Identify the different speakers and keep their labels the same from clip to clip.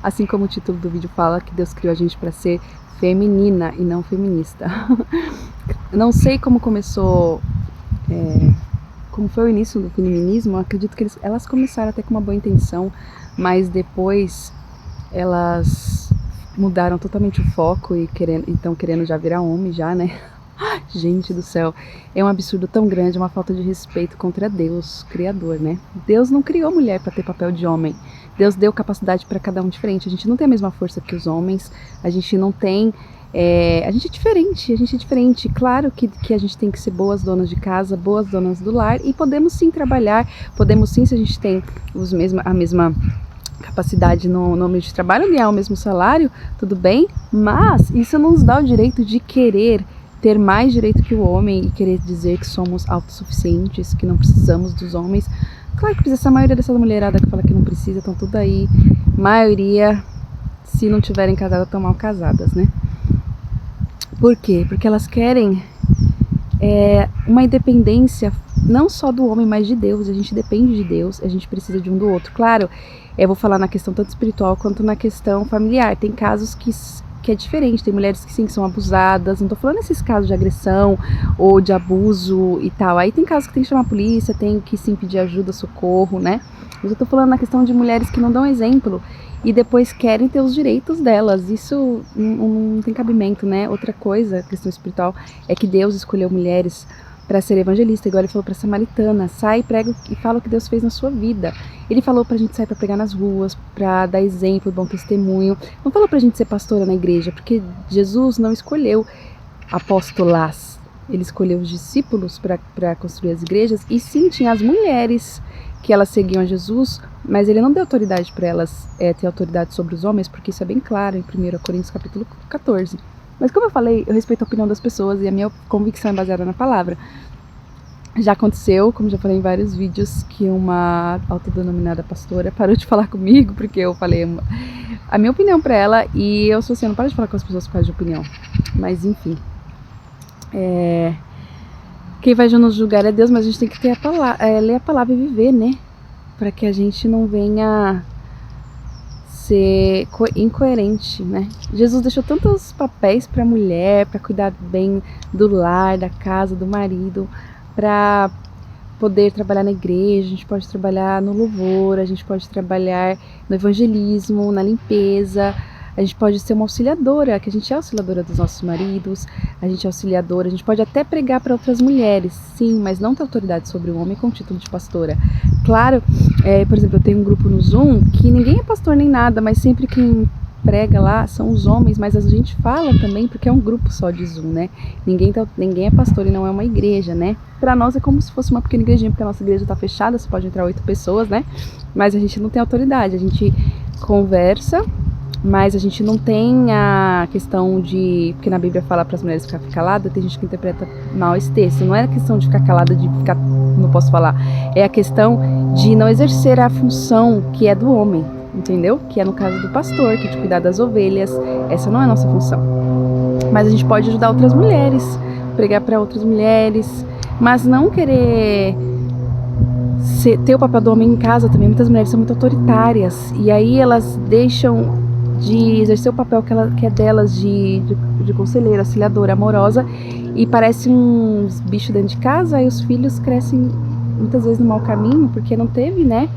Speaker 1: Assim como o título do vídeo fala, que Deus criou a gente para ser feminina e não feminista. Não sei como começou, como foi o início do feminismo. Eu acredito que elas começaram até com uma boa intenção, mas depois elas mudaram totalmente o foco e estão querendo já virar homem já, né? Gente do céu, é um absurdo tão grande, uma falta de respeito contra Deus, Criador, né? Deus não criou mulher para ter papel de homem. Deus deu capacidade para cada um diferente. A gente não tem a mesma força que os homens, a gente não tem... a gente é diferente. Claro que a gente tem que ser boas donas de casa, boas donas do lar, e podemos sim trabalhar, podemos sim, se a gente tem a mesma capacidade no meio de trabalho, ganhar o mesmo salário, tudo bem, mas isso não nos dá o direito de querer ter mais direito que o homem e querer dizer que somos autossuficientes, que não precisamos dos homens. Claro que precisa. A maioria dessa mulherada que fala que não precisa, estão tudo aí, maioria, se não tiverem casado, estão mal casadas, né? Por quê? Porque elas querem uma independência, não só do homem, mas de Deus. A gente depende de Deus, a gente precisa de um do outro. Claro, eu vou falar na questão tanto espiritual quanto na questão familiar. Tem casos que é diferente, tem mulheres que sim, que são abusadas, não tô falando esses casos de agressão ou de abuso e tal. Aí tem casos que tem que chamar a polícia, tem que sim pedir ajuda, socorro, né? Mas eu tô falando na questão de mulheres que não dão exemplo e depois querem ter os direitos delas. Isso não tem cabimento, né? Outra coisa, questão espiritual, é que Deus escolheu mulheres para ser evangelista, igual ele falou para a samaritana: sai, prega e fala o que Deus fez na sua vida. Ele falou pra gente sair para pregar nas ruas, para dar exemplo, bom testemunho. Não falou pra gente ser pastora na igreja, porque Jesus não escolheu apóstolas, ele escolheu os discípulos para construir as igrejas, e sim, tinha as mulheres que elas seguiam a Jesus, mas ele não deu autoridade para elas ter autoridade sobre os homens, porque isso é bem claro em 1 Coríntios capítulo 14. Mas como eu falei, eu respeito a opinião das pessoas e a minha convicção é baseada na palavra. Já aconteceu, como já falei em vários vídeos, que uma autodenominada pastora parou de falar comigo porque eu falei a minha opinião pra ela, e eu sou assim, eu não paro de falar com as pessoas por causa de opinião. Mas enfim, quem vai nos julgar é Deus, mas a gente tem que ter ler a palavra e viver, né? Para que a gente não venha ser incoerente, né? Jesus deixou tantos papéis pra mulher, para cuidar bem do lar, da casa, do marido, para poder trabalhar na igreja. A gente pode trabalhar no louvor, a gente pode trabalhar no evangelismo, na limpeza, a gente pode ser uma auxiliadora, que a gente é auxiliadora dos nossos maridos, a gente é auxiliadora, a gente pode até pregar para outras mulheres, sim, mas não ter autoridade sobre o homem com o título de pastora. Claro, por exemplo, eu tenho um grupo no Zoom que ninguém é pastor nem nada, mas sempre quem prega lá são os homens, mas a gente fala também porque é um grupo só de Zoom, né? Ninguém é pastor e não é uma igreja, né? Pra nós é como se fosse uma pequena igrejinha, porque a nossa igreja tá fechada, só pode entrar 8 pessoas, né? Mas a gente não tem autoridade, a gente conversa, mas a gente não tem a questão de... Porque na Bíblia fala para as mulheres ficar caladas, tem gente que interpreta mal esse texto. Não é a questão de ficar calada, de ficar... não posso falar. É a questão de não exercer a função que é do homem, entendeu? Que é no caso do pastor, que é de cuidar das ovelhas. Essa não é a nossa função. Mas a gente pode ajudar outras mulheres, pregar para outras mulheres, mas não querer ter o papel do homem em casa também. Muitas mulheres são muito autoritárias e aí elas deixam de exercer o papel que é delas de conselheira, auxiliadora, amorosa, e parece uns bichos dentro de casa, e os filhos crescem muitas vezes no mau caminho, porque não teve, né?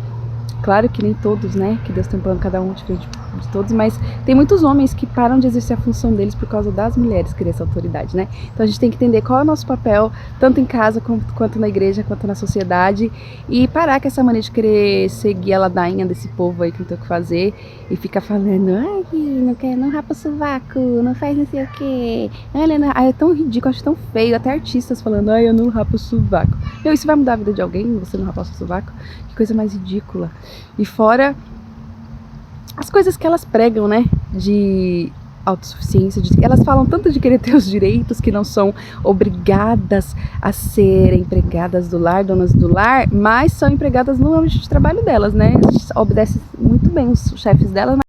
Speaker 1: Claro que nem todos, né? Que Deus tem um plano cada um diferente de todos, mas tem muitos homens que param de exercer a função deles por causa das mulheres querer essa autoridade, né? Então a gente tem que entender qual é o nosso papel, tanto em casa quanto na igreja, quanto na sociedade, e parar com essa mania de querer seguir a ladainha desse povo aí que não tem o que fazer e ficar falando: ai, não quer, não rapa o sovaco, não faz não sei o quê. Olha, não... Ai, é tão ridículo, acho tão feio, até artistas falando: ai, eu não rapo o sovaco. Meu, isso vai mudar a vida de alguém, você não rapar o seu sovaco? Que coisa mais ridícula. E fora as coisas que elas pregam, né, de autossuficiência, elas falam tanto de querer ter os direitos, que não são obrigadas a ser empregadas do lar, donas do lar, mas são empregadas no âmbito de trabalho delas, né? Obedecem muito bem os chefes delas,